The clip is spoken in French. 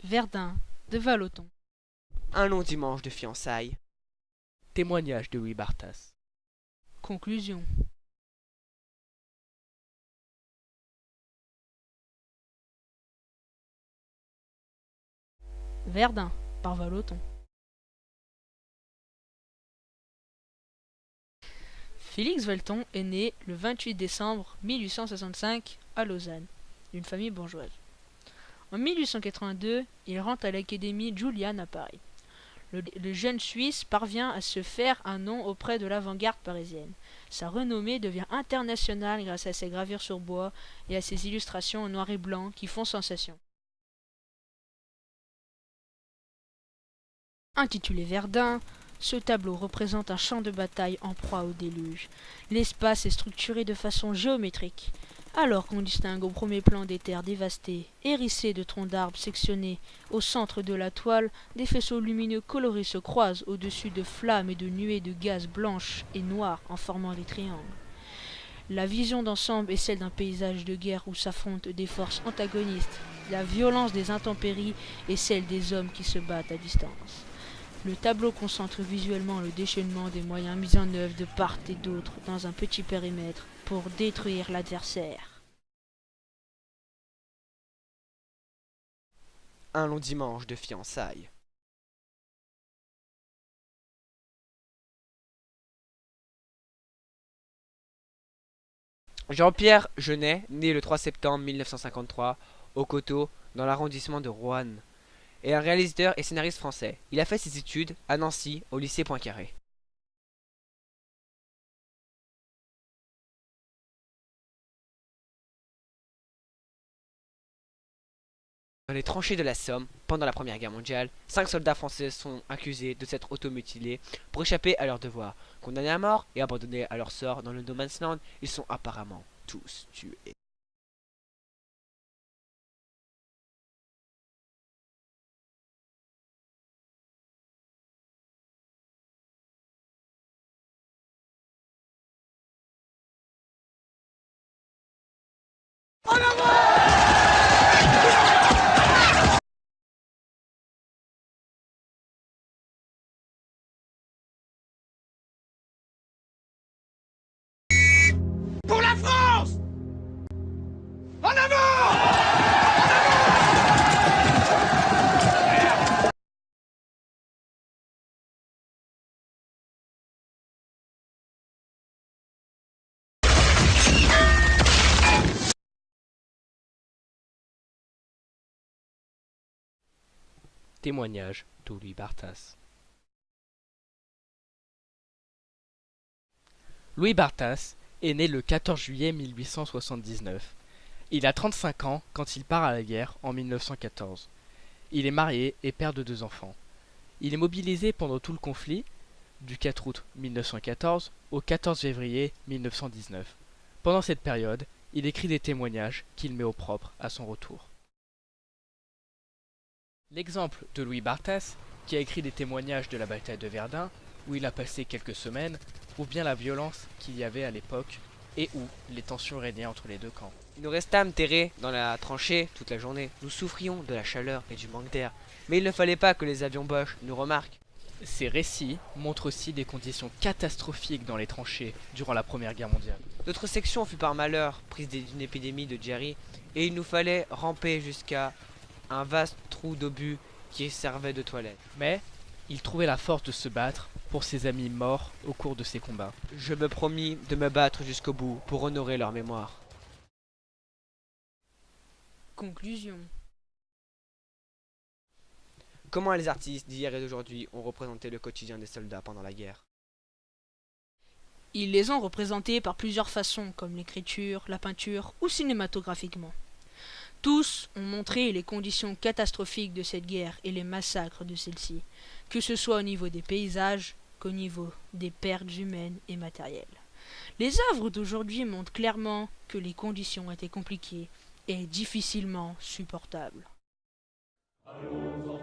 Verdun, de Vallotton. Un long dimanche de fiançailles. Témoignage de Louis Barthas. Conclusion. Verdun, par Vallotton. Félix Velton est né le 28 décembre 1865 à Lausanne, d'une famille bourgeoise. En 1882, il rentre à l'Académie Julian à Paris. Le jeune Suisse parvient à se faire un nom auprès de l'avant-garde parisienne. Sa renommée devient internationale grâce à ses gravures sur bois et à ses illustrations en noir et blanc qui font sensation. Intitulé Verdun, ce tableau représente un champ de bataille en proie au déluge. L'espace est structuré de façon géométrique. Alors qu'on distingue au premier plan des terres dévastées, hérissées de troncs d'arbres sectionnés, au centre de la toile, des faisceaux lumineux colorés se croisent au-dessus de flammes et de nuées de gaz blanches et noires en formant des triangles. La vision d'ensemble est celle d'un paysage de guerre où s'affrontent des forces antagonistes. La violence des intempéries est celle des hommes qui se battent à distance. Le tableau concentre visuellement le déchaînement des moyens mis en œuvre de part et d'autre dans un petit périmètre pour détruire l'adversaire. Un long dimanche de fiançailles. Jean-Pierre Jeunet, né le 3 septembre 1953 au Coteau, dans l'arrondissement de Roanne, est un réalisateur et scénariste français. Il a fait ses études à Nancy, au lycée Poincaré. Dans les tranchées de la Somme, pendant la Première Guerre mondiale, 5 soldats français sont accusés de s'être automutilés pour échapper à leurs devoirs. Condamnés à mort et abandonnés à leur sort dans le No Man's Land, ils sont apparemment tous tués. Pour la France! En avant! Témoignage de Louis Barthas. Louis Barthas est né le 14 juillet 1879. Il a 35 ans quand il part à la guerre en 1914. Il est marié et père de 2 enfants. Il est mobilisé pendant tout le conflit, du 4 août 1914 au 14 février 1919. Pendant cette période, il écrit des témoignages qu'il met au propre à son retour. L'exemple de Louis Barthas, qui a écrit des témoignages de la bataille de Verdun, où il a passé quelques semaines, prouve bien la violence qu'il y avait à l'époque et où les tensions régnaient entre les deux camps. Nous restâmes terrés dans la tranchée toute la journée. Nous souffrions de la chaleur et du manque d'air. Mais il ne fallait pas que les avions Boche nous remarquent. Ces récits montrent aussi des conditions catastrophiques dans les tranchées durant la Première Guerre mondiale. Notre section fut par malheur prise d'une épidémie de diarrhée et il nous fallait ramper jusqu'à un vaste trou d'obus qui servait de toilette. Mais il trouvait la force de se battre pour ses amis morts au cours de ces combats. Je me promis de me battre jusqu'au bout pour honorer leur mémoire. Conclusion. Comment les artistes d'hier et d'aujourd'hui ont représenté le quotidien des soldats pendant la guerre? Ils les ont représentés par plusieurs façons, comme l'écriture, la peinture ou cinématographiquement. Tous ont montré les conditions catastrophiques de cette guerre et les massacres de celle-ci, que ce soit au niveau des paysages qu'au niveau des pertes humaines et matérielles. Les œuvres d'aujourd'hui montrent clairement que les conditions étaient compliquées et difficilement supportables. Allons